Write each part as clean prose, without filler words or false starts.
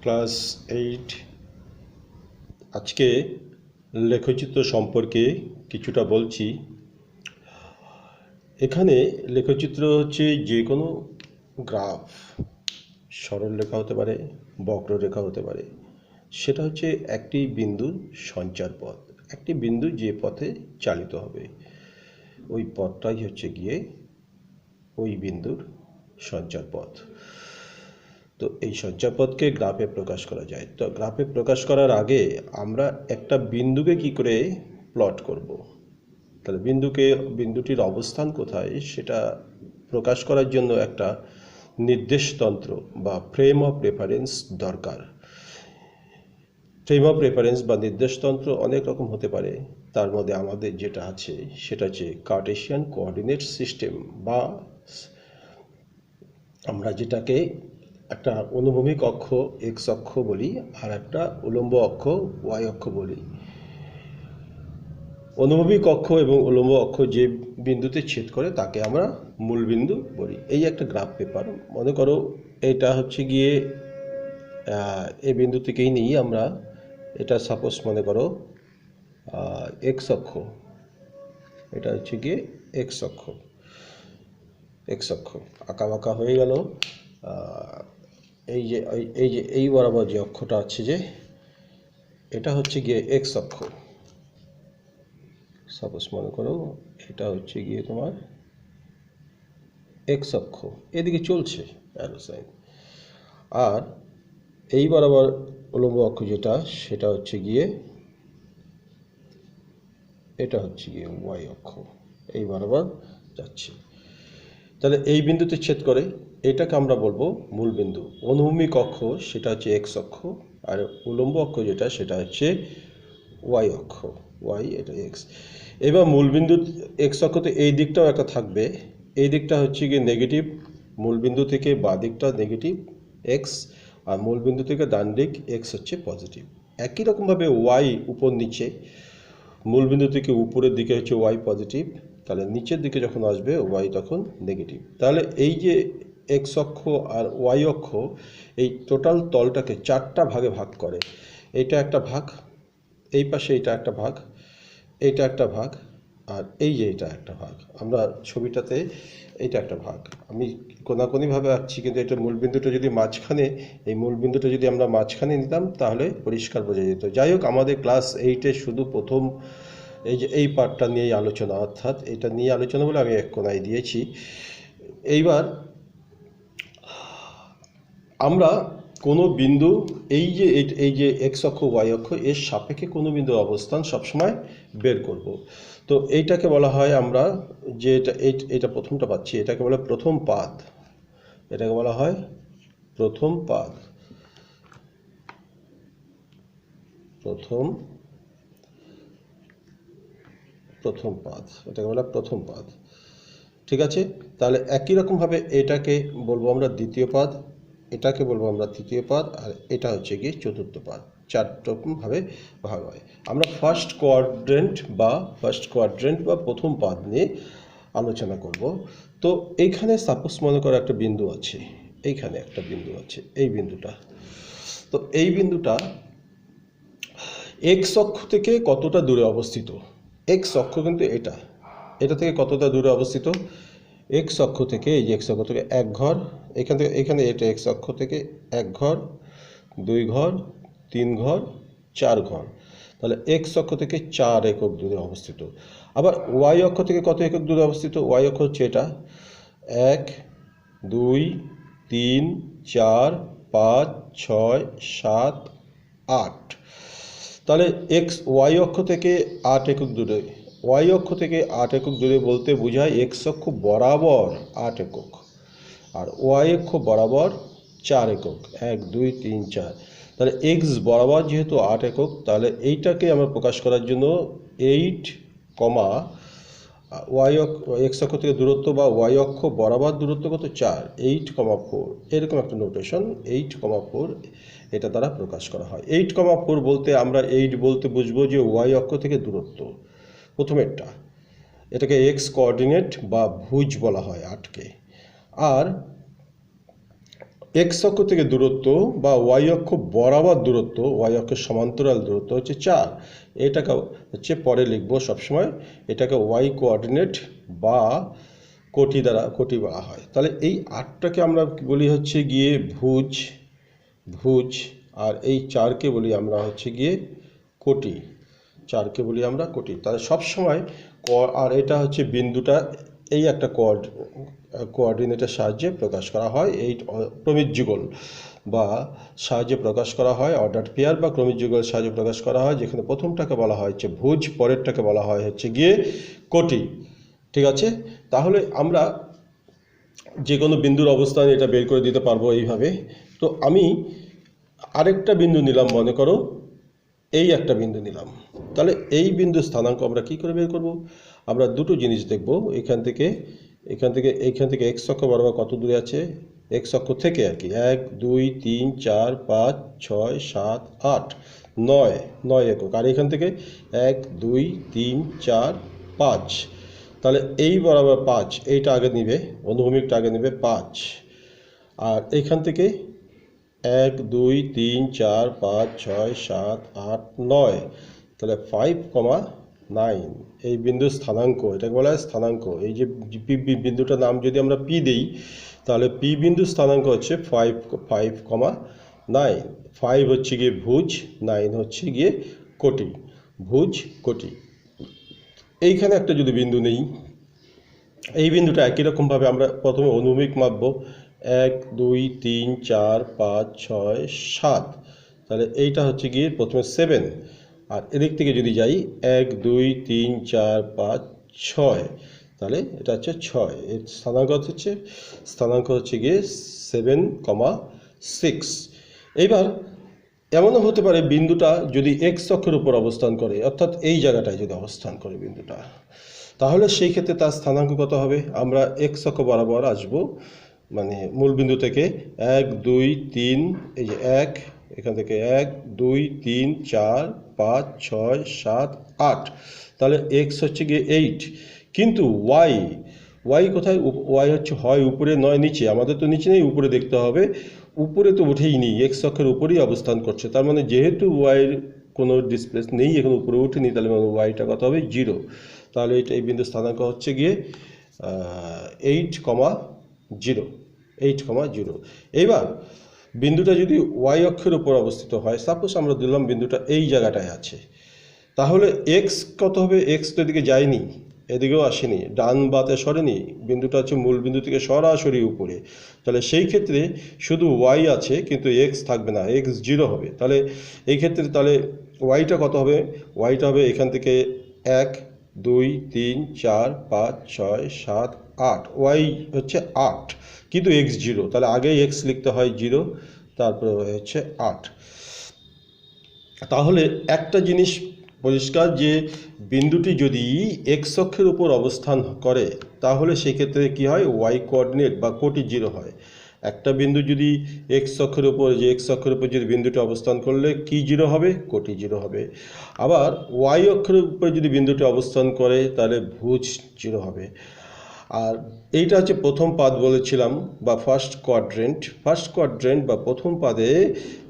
Class 8 আজকে লেখচিত্র সম্পর্কে কিছুটা বলছি। এখানে লেখচিত্র হচ্ছে যে কোনো গ্রাফ, সরল রেখা হতে পারে, বক্ররেখা হতে পারে। সেটা হচ্ছে একটি বিন্দুর সঞ্চার পথ, একটি বিন্দু যে পথে চালিত হবে ওই পথটাই হচ্ছে গিয়ে ওই বিন্দুর সঞ্চার পথ। তো এই সঞ্চারপথকে গ্রাফে প্রকাশ করা যায়। তো গ্রাফে প্রকাশ করার আগে আমরা একটা বিন্দুকে কি করে প্লট করব, তাহলে বিন্দুটির অবস্থান কোথায় সেটা প্রকাশ করার জন্য একটা নির্দেশতন্ত্র বা ফ্রেম অফ রেফারেন্স দরকার। ফ্রেম অফ রেফারেন্স বা নির্দেশতন্ত্র অনেক রকম হতে পারে। তার মধ্যে আমাদের যেটা আছে সেটা হচ্ছে কার্টেসিয়ান কোঅর্ডিনেট সিস্টেম, বা আমরা যেটাকে একটা অনুভূমিক অক্ষ এক্স অক্ষ বলি আর একটা উলম্ব অক্ষ ওয়াই অক্ষ বলি। অনুভূমিক অক্ষ এবং উলম্ব অক্ষ যে বিন্দুতে ছেদ করে তাকে আমরা মূলবিন্দু বলি। এই একটা গ্রাফ পেপার, মনে করো এটা হচ্ছে গিয়ে এই বিন্দু থেকেই নিই আমরা, এটা সাপোজ মনে করো এক্স অক্ষ, এটা হচ্ছে গিয়ে এক্স অক্ষ। আঁকা বাঁকা হয়ে গেল। এই বরাবর যে অক্ষটা আছে যে এটা হচ্ছে গিয়ে এক্স অক্ষ। সাপোজ মনে করো এটা হচ্ছে গিয়ে তোমার এক্স অক্ষ, এদিকে চলছে অ্যারো সাইন। আর এই বরাবর উলম্ব অক্ষ যেটা সেটা হচ্ছে গিয়ে এটা হচ্ছে গিয়ে ওয়াই অক্ষ, এই বরাবর যাচ্ছে। তাহলে এই বিন্দুতে ছেদ করে এটাকে আমরা বলবো মূল বিন্দু। অনুভূমিক অক্ষ সেটা হচ্ছে এক্স অক্ষ, আর উলম্ব অক্ষ যেটা সেটা হচ্ছে ওয়াই অক্ষ, ওয়াই এটা এক্স। এবার মূলবিন্দু এক্স অক্ষতে এই দিকটাও একটা থাকবে, এই দিকটা হচ্ছে গিয়ে নেগেটিভ, মূলবিন্দু থেকে বাঁ দিকটা নেগেটিভ এক্স, আর মূলবিন্দু থেকে ডান দিক এক্স হচ্ছে পজিটিভ। একই রকমভাবে ওয়াই উপর নিচে, মূলবিন্দু থেকে উপরের দিকে হচ্ছে ওয়াই পজিটিভ, তাহলে নিচের দিকে যখন আসবে ওয়াই তখন নেগেটিভ। তাহলে এই যে এক্স অক্ষ আর ওয়াই অক্ষ এই টোটাল তলটাকে চারটা ভাগে ভাগ করে। এইটা একটা ভাগ, এই পাশে এটা একটা ভাগ, এইটা একটা ভাগ, আর এই যে এটা একটা ভাগ। আমরা ছবিটাতে এইটা একটা ভাগ, আমি কোনাকুনিভাবে আঁকছি, কিন্তু এটা মূলবিন্দুটা যদি মাঝখানে, এই মূলবিন্দুটা যদি আমরা মাঝখানে নিতাম তাহলে পরিষ্কার বোঝা যেত। যাই হোক, আমাদের ক্লাস 8-এ শুধু প্রথম এই যে এই পার্টটা নিয়েই আলোচনা, অর্থাৎ এটা নিয়ে আলোচনা বলে আমি এক কোনায় দিয়েছি। এইবার আমরা কোনো বিন্দু এই যে এক্স অক্ষ ওয়াই অক্ষ এর সাপেক্ষে কোনো বিন্দুর অবস্থান সবসময় বের করব। তো এইটাকে বলা হয়, আমরা যে এটা প্রথমটা পাচ্ছি এটাকে বলা হয় প্রথম পাদ, এটাকে বলা হয় প্রথম পাদ, প্রথম পাদ, এটাকে বলা প্রথম পাদ। ঠিক আছে, তাহলে একই রকমভাবে এটাকে বলবো আমরা দ্বিতীয় পাদ, এটাকে বলবো আমরা তৃতীয় পাদ, আর এটা হচ্ছে গিয়ে চতুর্থ পাদ। চার রকমভাবে ভাগ হয়। আমরা ফার্স্ট কোয়াড্রেন্ট বা প্রথম পাদ নিয়ে আলোচনা করব। তো এইখানে সাপোজ মনে করো একটা বিন্দু আছে, এইখানে একটা বিন্দু আছে, এই বিন্দুটা। তো এই বিন্দুটা এক্স অক্ষ থেকে কতটা দূরে অবস্থিত? এক্স অক্ষ কিন্তু এটা থেকে কতটা দূরে অবস্থিত? এক্স অক্ষ থেকে, এই যে এক্স অক্ষ থেকে এক ঘর, এখানে এটা এক্স অক্ষ থেকে এক ঘর, দুই ঘর, তিন ঘর, চার ঘর। তাহলে এক্স অক্ষ থেকে 4 একক দূরে অবস্থিত। আবার ওয়াই অক্ষ থেকে কত একক দূরে অবস্থিত? ওয়াই অক্ষ হচ্ছে এটা 1, 2, 3, 4, 5, 6, 7, 8। তাহলে ওয়াই অক্ষ থেকে 8 একক দূরে, ওয়াই অক্ষ থেকে 8 একক দূরে বলতে বোঝায় এক্স অক্ষ বরাবর 8 একক, আর ওয়াই অক্ষ বরাবর 4 একক, 1, 2, 3, 4। তাহলে এক্স বরাবর যেহেতু 8 একক, তাহলে এইটাকে আমরা প্রকাশ করার জন্য 8, এক্স অক্ষ থেকে দূরত্ব বা ওয়াই অক্ষ বরাবর দূরত্ব কত? 4, 8,4, এরকম একটা নোটেশন 8,4 এটা দ্বারা প্রকাশ করা হয়। 8,4 বলতে আমরা 8 বলতে বুঝবো যে ওয়াই অক্ষ থেকে দূরত্ব প্রথমেরটা, এটাকে এক্স কোঅর্ডিনেট বা ভুজ বলা হয় 8কে। আর এক্স অক্ষ থেকে দূরত্ব বা ওয়াই অক্ষ বরাবর দূরত্ব, ওয়াই অক্ষের সমান্তরাল দূরত্ব হচ্ছে 4। এটাকে হচ্ছে পরে লিখবো সবসময়, এটাকে ওয়াই কোঅর্ডিনেট বা কোটি দ্বারা কোটি বলা হয়। তাহলে এই 8টাকে আমরা বলি হচ্ছে গিয়ে ভুজ, আর এই 4কে বলি আমরা হচ্ছে গিয়ে কোটি, 4কে বলি আমরা কোটি। তাহলে সবসময় আর এটা হচ্ছে বিন্দুটা এই একটা কোঅর্ডিনেটের সাহায্যে প্রকাশ করা হয়, এই ক্রমিক যুগল বা সাহায্যে প্রকাশ করা হয়, অর্ডার পেয়ার বা ক্রমিক যুগলের সাহায্যে প্রকাশ করা হয়, যেখানে প্রথমটাকে বলা হয় হচ্ছে ভুজ, পরেরটাকে বলা হয় হচ্ছে গিয়ে কোটি। ঠিক আছে, তাহলে আমরা যে কোনো বিন্দুর অবস্থান এটা বের করে দিতে পারবো এইভাবে। তো আমি আরেকটা বিন্দু নিলাম, মনে করো এই একটা বিন্দু নিলাম, তাহলে এই বিন্দুর স্থানাঙ্ক আমরা কি করে বের করব? আমরা দুটো জিনিস দেখব, এখান থেকে এক্স অক্ষ বরাবর কত দূরে আছে, এক্স অক্ষ থেকে আর কি, 1 2 3 4 5 6 7 8 9 একক, আর এখান থেকে 1 2 3 4 5, তাহলে এই বরাবর 5, এইটা আগে নিবে, অনুভূমিকটা আগে নেবে 5, আর এইখান থেকে 1 2 3 4 5 6 7 8 9, তাহলে 5,9 এই বিন্দুর স্থানাঙ্ক, এটাকে বলা হয় স্থানাঙ্ক। এই যে বিন্দুটার নাম যদি আমরা পি দিই, তাহলে পি বিন্দুর স্থানাঙ্ক হচ্ছে 5,9। 5 হচ্ছে গিয়ে ভুজ, 9 হচ্ছে গিয়ে কোটি, ভুজ কোটি। এইখানে একটা যদি বিন্দু নেই, এই বিন্দুটা একই রকমভাবে আমরা প্রথমে অনুভূমিক মাপবো, 1 2 3 4 5 6 7, তাহলে এইটা হচ্ছে গিয়ে প্রথমে 7, আর এদিক থেকে যদি যাই 1 2 3 4 5 6, তাহলে এটা হচ্ছে 6, এর স্থানাঙ্ক হচ্ছে গিয়ে 7,6। এইবার এমনও হতে পারে বিন্দুটা যদি এক্স অক্ষের উপর অবস্থান করে, অর্থাৎ এই জায়গাটায় যদি অবস্থান করে বিন্দুটা, তাহলে সেই ক্ষেত্রে তার স্থানাঙ্ক কত হবে? আমরা এক্স অক্ষ বরাবর আসবো, মানে মূল বিন্দু থেকে 1 2 3, এই যে 1, এখান থেকে 1 2 3 4 5 6 7 8, তাহলে এক্স হচ্ছে গিয়ে 8, কিন্তু ওয়াই কোথায়? ওয়াই হচ্ছে হয় উপরে নয় নিচে, আমাদের তো নিচে নেই, উপরে দেখতে হবে। উপরে তো উঠেই নি, এক্স অক্ষের উপরেই অবস্থান করছে, তার মানে যেহেতু ওয়াইয়ের কোনো ডিসপ্লেস নেই, এখন উপরে উঠেনি, তাহলে মানে ওয়াইটা কত হবে? 0। তাহলে এই বিন্দুর স্থানাঙ্ক হচ্ছে গিয়ে 8,0, 8,0। এইবার বিন্দুটা যদি ওয়াই অক্ষের উপর অবস্থিত হয়, সাপোজ আমরা দিলাম বিন্দুটা এই জায়গাটায় আছে, তাহলে এক্স কত হবে? এক্স তো এদিকে যায়নি, এদিকেও আসেনি, ডান বাতে সরেনি, বিন্দুটা হচ্ছে মূল বিন্দু থেকে সরাসরি উপরে, তাহলে সেই ক্ষেত্রে শুধু ওয়াই আছে কিন্তু এক্স থাকবে না, এক্স 0 হবে। তাহলে এই ক্ষেত্রে তাহলে ওয়াইটা কত হবে? ওয়াইটা হবে এখান থেকে 1 2 3 4 5 6 7 8, ওয়াই হচ্ছে 8, কিন্তু এক্স 0, তাহলে আগে এক্স লিখতে হয় 0, তারপরে হচ্ছে 8। তাহলে একটা জিনিস পরিষ্কার যে বিন্দুটি যদি এক্স অক্ষের উপর অবস্থান করে, তাহলে সেক্ষেত্রে কি হয়? ওয়াই কোঅর্ডিনেট বা কোটি 0 হয়। একটা বিন্দু যদি এক্স অক্ষের উপর যদি বিন্দুটি অবস্থান করলে কি 0 হবে? কোটি 0 হবে। আবার ওয়াই অক্ষের উপরে যদি বিন্দুটি অবস্থান করে, তাহলে ভুজ 0 হবে। আর এইটা হচ্ছে প্রথম পাদ বলেছিলাম, বা ফার্স্ট কোয়াড্রেন্ট বা প্রথম পাদে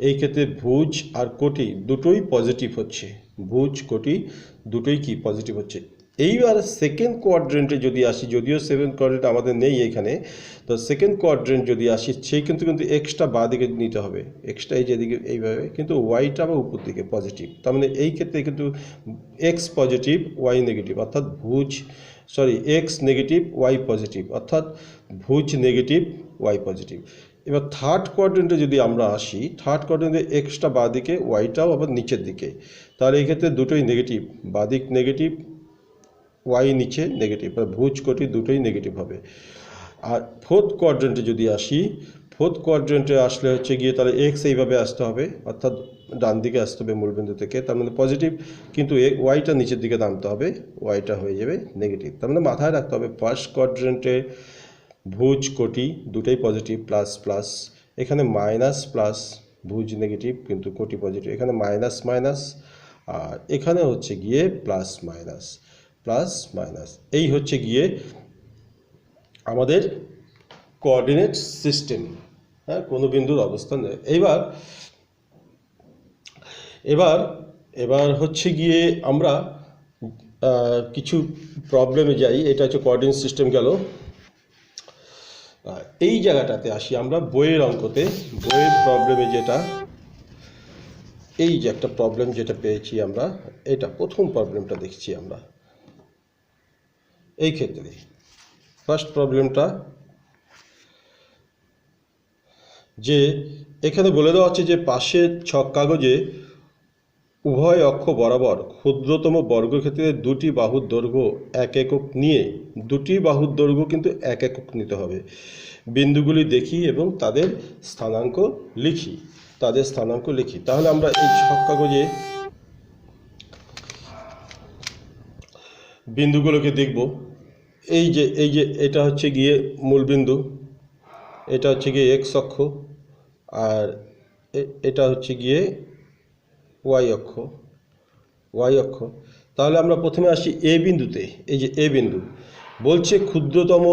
এই ক্ষেত্রে ভুজ আর কোটি দুটোই পজিটিভ হচ্ছে, ভুজ কোটি দুটোই কি পজিটিভ হচ্ছে। এইবার সেকেন্ড কোয়াড্রেন্টে যদি আসি, যদিও সেকেন্ড কোয়াড্রেন্ট আমাদের নেই এখানে, তো সেকেন্ড কোয়াড্রেন্ট যদি আসি, সেই কিন্তু এক্সট্রা বাঁ দিকে নিতে হবে, এক্সট্রা এই যেদিকে এইভাবে, কিন্তু ওয়াইটা আবার উপর দিকে পজিটিভ, তার মানে এই ক্ষেত্রে কিন্তু এক্স পজিটিভ ওয়াই নেগেটিভ, অর্থাৎ এক্স নেগেটিভ ওয়াই পজিটিভ, অর্থাৎ ভুজ নেগেটিভ ওয়াই পজিটিভ। এবার থার্ড কোয়াড্রেন্টে যদি আমরা আসি, থার্ড কোয়াড্রেন্টে এক্সটা বাঁ দিকে, ওয়াইটাও আবার নিচের দিকে, তাহলে এই ক্ষেত্রে দুটোই নেগেটিভ, বাঁ দিক নেগেটিভ, ওয়াই নিচে নেগেটিভ, ভুজ কোটি দুটোই নেগেটিভ হবে। আর ফোর্থ কোয়াড্রেন্টে যদি আসি, ফোর্থ কোয়াড্রেন্টে আসলে হচ্ছে গিয়ে তাহলে এক্স এইভাবে আসতে হবে, অর্থাৎ ডান দিকে আসতে হবে মূলবিন্দু থেকে, তার মানে পজিটিভ, কিন্তু ওয়াইটা নিচের দিকে নামতে হবে, ওয়াইটা হয়ে যাবে নেগেটিভ। তার মানে মাথায় রাখতে হবে ফার্স্ট কোয়াড্রেন্টে ভুজ কোটি দুটোই পজিটিভ, প্লাস প্লাস, এখানে মাইনাস প্লাস, ভুজ নেগেটিভ কিন্তু কোটি পজিটিভ, এখানে মাইনাস মাইনাস, আর এখানে হচ্ছে গিয়ে প্লাস মাইনাস। এই হচ্ছে গিয়ে আমাদের কোঅর্ডিনেট সিস্টেম। হ্যাঁ, কোনো বিন্দুর অবস্থান নেই। এইবার এবার এবার হচ্ছে গিয়ে আমরা কিছু প্রবলেমে যাই। এটা হচ্ছে কোঅর্ডিনেট সিস্টেম গেল। এই জায়গাটাতে আসি আমরা বইয়ের অঙ্কতে, বইয়ের প্রবলেমে যেটা, এই যে একটা প্রবলেম যেটা পেয়েছি আমরা, এটা প্রথম প্রবলেমটা দেখছি আমরা। এই ক্ষেত্রে ফার্স্ট প্রবলেমটা যে এখানে বলে দেওয়া হচ্ছে যে পাশের ছক কাগজে উভয় অক্ষ বরাবর ক্ষুদ্রতম বর্গক্ষেত্রের দুটি বাহুর দৈর্ঘ্য 1 একক নিয়ে, দুটি বাহুর দৈর্ঘ্য কিন্তু 1 একক নিতে হবে। বিন্দুগুলি দেখি এবং তাদের স্থানাঙ্ক লিখি, তাহলে আমরা এই ছক কাগজে বিন্দুগুলোকে দেখব। এই যে এটা হচ্ছে গিয়ে মূল বিন্দু, এটা হচ্ছে গিয়ে এক্স অক্ষ, আর এটা হচ্ছে গিয়ে ওয়াই অক্ষ। তাহলে আমরা প্রথমে আসি এ বিন্দুতে। এই যে এ বিন্দু বলছে ক্ষুদ্রতম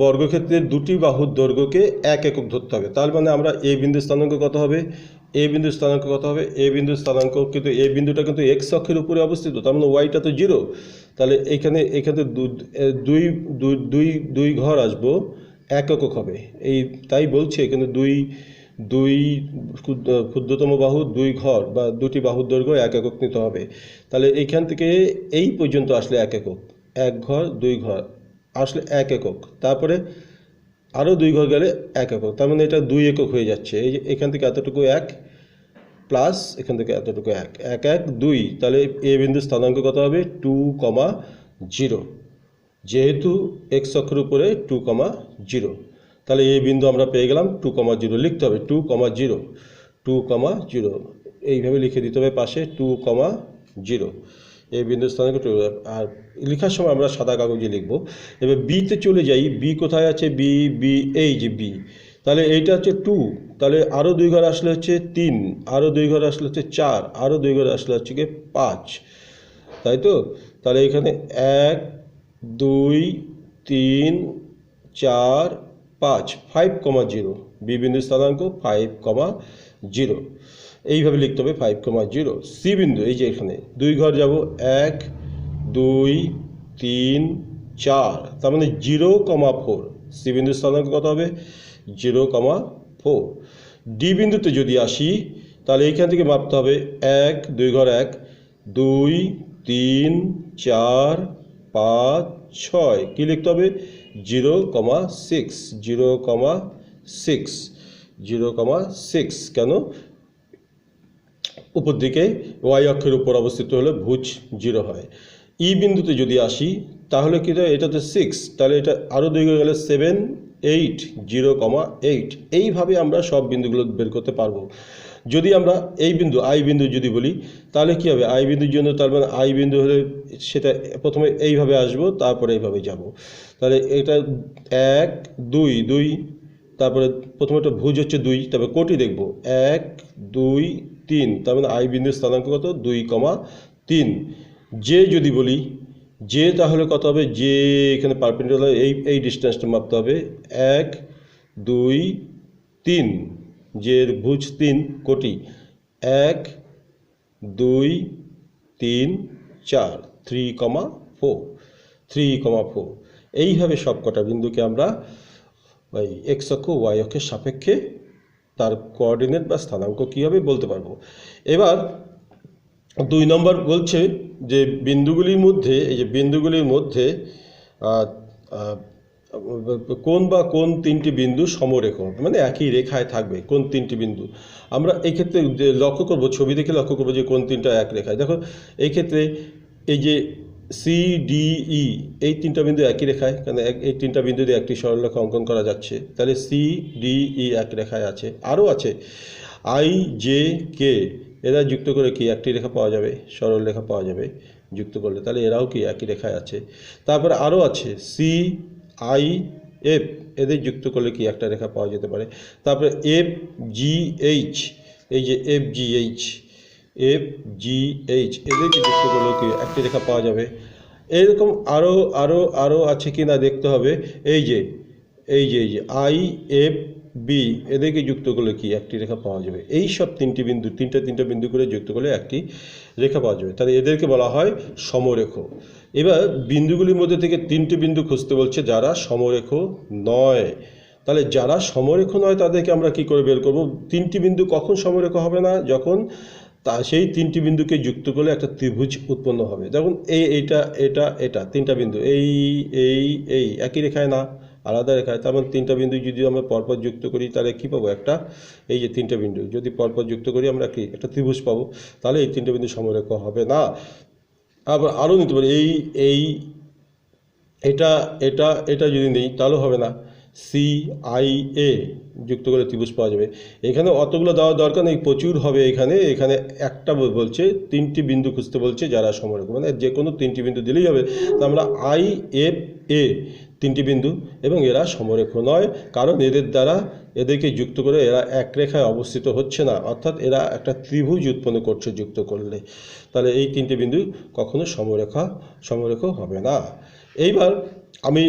বর্গক্ষেত্রের দুটি বাহুর দৈর্ঘ্যকে 1 একক ধরতে হবে। তার মানে আমরা এ বিন্দুর স্থানাঙ্ক কত হবে, এ বিন্দুর স্থানাঙ্ক কিন্তু এ বিন্দুটা কিন্তু এক্স অক্ষের উপরে অবস্থিত, তার মানে ওয়াইটা তো 0। তাহলে এখানে দুই ঘর আসবো, 1 একক হবে। তাই বলছে এখানে দুই ক্ষুদ্রতম বাহু 2 ঘর বা দুটি বাহুর দৈর্ঘ্য 1 একক নিতে হবে। তাহলে এইখান থেকে এই পর্যন্ত আসলে 1 একক, 1 ঘর 2 ঘর আসলে 1 একক, তারপরে আরও 2 ঘর গেলে 1 একক, তার মানে এটা 2 একক হয়ে যাচ্ছে। এই যে এখান থেকে এতটুকু 1 প্লাস এখান থেকে এতটুকু 1, 1 1 2, তাহলে এ বিন্দুর স্থানাঙ্ক কত হবে 2,0, যেহেতু এক্স অক্ষের উপরে 2,0, তাহলে এই বিন্দু আমরা পেয়ে গেলাম 2,0, লিখতে হবে 2,0, এইভাবে লিখে দিতে হবে পাশে 2,0, এই বিন্দুর স্থানাঙ্ক 2। আর লেখার সময় আমরা সাদা কাগজে লিখব। এবার বিতে চলে যাই। বি কোথায় আছে, বি এই যে বি, তাহলে এইটা হচ্ছে 2, তাহলে আরও 2 ঘর আসলে হচ্ছে 3, আরও 2 ঘর আসলে হচ্ছে 4, আরও 2 ঘর আসলে হচ্ছে গিয়ে 5, তাই তো। তাহলে এখানে 1 2 3 4 5, 5,0, বি বিন্দুর স্থানাঙ্ক 5,0, এইভাবে লিখতে হবে 5,0। সি বিন্দু এই যে এখানে 2 ঘর যাব, 1 2 3 4, তার মানে 0,4, সি বিন্দুর স্থানাঙ্ক কত হবে 0,4। ডি বিন্দুতে যদি আসি তাহলে এইখান থেকে মাপতে হবে 1 2 ঘর 1 2 3 4 5 6, কী লিখতে হবে 0,6, কেন উপর দিকে ওয়াই অক্ষের উপর অবস্থিত হলে ভুজ 0 হয়। ই বিন্দুতে যদি আসি তাহলে কি হয়, এটা তো 6, তাহলে এটা আরও 2 গেলে 7 8, 0,8। এইভাবে আমরা সব বিন্দুগুলো বের করতে পারবো। যদি আমরা এই বিন্দু আই বিন্দু যদি বলি তাহলে কি হবে, আই বিন্দুর জন্য তার মানে আই বিন্দু হলে সেটা প্রথমে এইভাবে আসবো, তারপরে এইভাবে যাব। তাহলে এটা 1 2 2, তারপরে প্রথমে একটা ভুজ হচ্ছে 2, তারপরে কোটি দেখব 1 2 3, তার মানে আই বিন্দুর স্থানাঙ্ক কত 2,3। জে যদি বলি, জে তাহলে কত হবে, জে এখানে পারপেন্ডিকুলার এই ডিস্টেন্সটা মাপতে হবে 1 2 3, জের ভুজ 3, কোটি 1 2 3 4, 3,4। এইভাবে সব কটা বিন্দুকে আমরা ওই এক্স অক্ষ ওয়াই অক্ষের সাপেক্ষে তার কোঅর্ডিনেট বা স্থানাঙ্ক কী হবে বলতে পারবো। এবার 2 নম্বর বলছে যে বিন্দুগুলির মধ্যে, এই যে বিন্দুগুলির মধ্যে কোন 3টি বিন্দু সমরেখ, মানে একই রেখায় থাকবে, কোন 3টি বিন্দু। আমরা এই ক্ষেত্রে লক্ষ্য করব, ছবি দেখে লক্ষ্য করবো যে কোন 3টা এক রেখায়। দেখো এই ক্ষেত্রে এই যে সি ডি ই, এই 3টা বিন্দু একই রেখায়, কারণ এই 3টা বিন্দু দিয়ে একটি সরলরেখা অঙ্কন করা যাচ্ছে, তাহলে সি ডি ই এক রেখায় আছে। আরও আছে আই জে কে, এরা যুক্ত করে কি একটি রেখা পাওয়া যাবে, সরল রেখা পাওয়া যাবে যুক্ত করলে, তাহলে এরাও কি একই রেখায় আছে। তারপরে আরও আছে সি আই এফ, এদের যুক্ত করলে কি একটা রেখা পাওয়া যেতে পারে। তারপরে এফ জি এইচ, এই যে এফ জি এইচ, এদেরকে যুক্ত করলে কি একটি রেখা পাওয়া যাবে। এরকম আরও আছে কি না দেখতে হবে। এই যে আই এফ বি এদেরকে যুক্ত করলে কি একটি রেখা পাওয়া যাবে। এই সব তিনটি বিন্দু তিনটা বিন্দু করে যুক্ত করলে একটি রেখা পাওয়া যাবে, তাহলে এদেরকে বলা হয় সমরেখ। এবার বিন্দুগুলির মধ্যে থেকে তিনটি বিন্দু খুঁজতে বলছে যারা সমরেখ নয়। তাহলে যারা সমরেখ নয় তাদেরকে আমরা কি করে বের করব। তিনটি বিন্দু কখন সমরেখ হবে না, যখন সেই তিনটি বিন্দুকে যুক্ত করলে একটা ত্রিভুজ উৎপন্ন হবে। দেখুন এইটা এটা এটা তিনটা বিন্দু এই এই এই একই রেখায় না, আলাদা রেখায়। তার মানে তিনটা বিন্দু যদি আমরা পরপর যুক্ত করি তাহলে কী পাবো, একটা এই যে তিনটা বিন্দু যদি পরপর যুক্ত করি আমরা কি একটা ত্রিভুজ পাবো। তাহলে এই তিনটা বিন্দু সমরেখ হবে না। আবার আরও নিতে পারি এই এটা এটা এটা যদি নেই তাহলেও হবে না। সি আই এ যুক্ত করে ত্রিভুজ পাওয়া যাবে। এখানে অতগুলো দেওয়ার দরকার নেই, প্রচুর হবে। এখানে একটা বলছে তিনটি বিন্দু খুঁজতে বলছে যারা সমরেখ, মানে যে কোনো তিনটি বিন্দু দিলেই হবে। তো আমরা আই এফ এ তিনটি বিন্দু এবং এরা সমরেখ নয়, কারণ এদের দ্বারা এদেরকে যুক্ত করে এরা এক রেখায় অবস্থিত হচ্ছে না, অর্থাৎ এরা একটা ত্রিভুজ উৎপন্ন করছে যুক্ত করলে। তাহলে এই তিনটি বিন্দু কখনো সমরেখ হবে না। এইবার আমি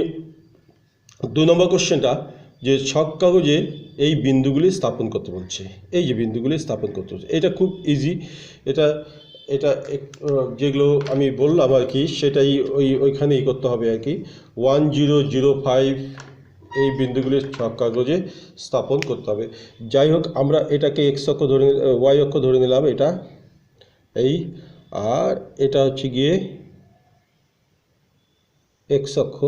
2 নম্বর কোশ্চেনটা, যে ছক কাগজে এই বিন্দুগুলি স্থাপন করতে বলছে। এই যে বিন্দুগুলি স্থাপন করতে বলছে, এটা খুব ইজি। এটা এটা যেগুলো আমি বললাম আর কি, সেটাই ওইখানেই করতে হবে আর কি। 1 0 0 5 এই বিন্দুগুলি ছক কাগজে স্থাপন করতে হবে। যাই হোক, আমরা এটাকে এক্স অক্ষ ধরে ওয়াই অক্ষ ধরে নিলাম, এটা এই, আর এটা হচ্ছে গিয়ে এক্স অক্ষ,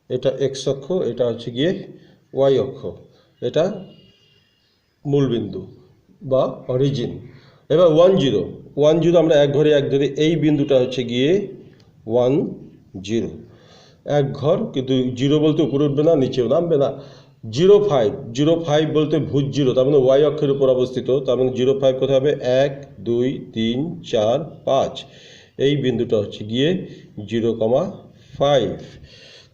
এটা এক্স অক্ষ, এটা হচ্ছে গিয়ে ওয়াই অক্ষ, এটা মূলবিন্দু বা অরিজিন। এবার 1 0 আমরা এক ঘরে এই বিন্দুটা হচ্ছে গিয়ে 1 0 এক ঘর, কিন্তু 0 বলতে উপরে উঠবে না, নিচেও নামবে না। 0 5 বলতে ভুজ 0, তার মানে ওয়াই অক্ষের উপর অবস্থিত। তার মানে 0 5 কোথায় হবে, 1 2 3 4 5। এই বিন্দুটা হচ্ছে গিয়ে 0,5।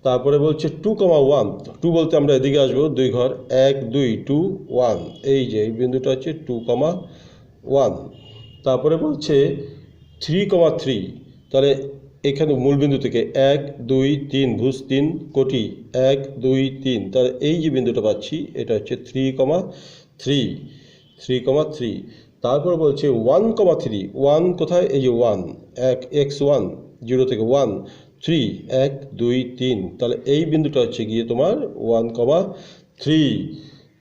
তারপরে বলছে 2,1, 2 বলতে আমরা এদিকে আসবো 2 ঘর, 1 2 2 1। এই যে এই বিন্দুটা হচ্ছে 2,1। তারপরে বলছে 3,3, তাহলে এখানে মূলবিন্দু থেকে 1 2 3 ভুজ 3 কোটি 1 2 3, তাহলে এই যে বিন্দুটা পাচ্ছি এটা হচ্ছে 3,3। তারপর বলছে 1,3, 1 কোথায়, এই যে 1 x1 0 থেকে 1 3 1 2 3, তাহলে এই বিন্দুটা হচ্ছে গিয়ে তোমার 1,3।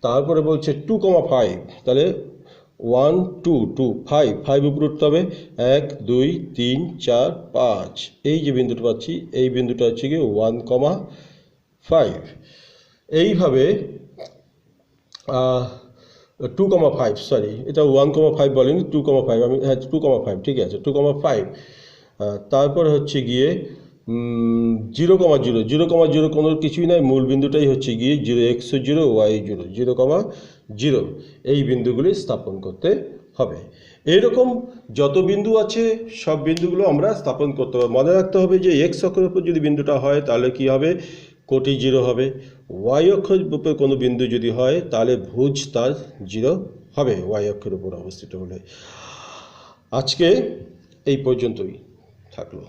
তারপরে বলছে 2,5, তাহলে 1 2 2 5 উপরে উঠতে হবে, 1 2 3 4 5। এই যে বিন্দুটা পাচ্ছি এই বিন্দুটা হচ্ছে গিয়ে 1,5। এইভাবে 2,5, সরি এটা 1,5 বলেনি, 2,5 আমি, হ্যাঁ 2,5 ঠিক আছে 2,5। তারপরে হচ্ছে গিয়ে 0,0 কোনো কিছুই নয়, মূল বিন্দুটাই হচ্ছে গিয়ে 0 x 0 y 0 0,0। এই বিন্দুগুলি স্থাপন করতে হবে। এইরকম যত বিন্দু আছে সব বিন্দুগুলো আমরা স্থাপন করতে হবে। মনে রাখতে হবে যে এক্স অক্ষের উপর যদি বিন্দুটা হয় তাহলে কি হবে, কোটি 0 হবে। ওয়াই অক্ষের উপর কোনো বিন্দু যদি হয় তাহলে ভুজ তার 0 হবে ওয়াই অক্ষের উপর অবস্থিত হলে। আজকে এই পর্যন্তই থাকলো।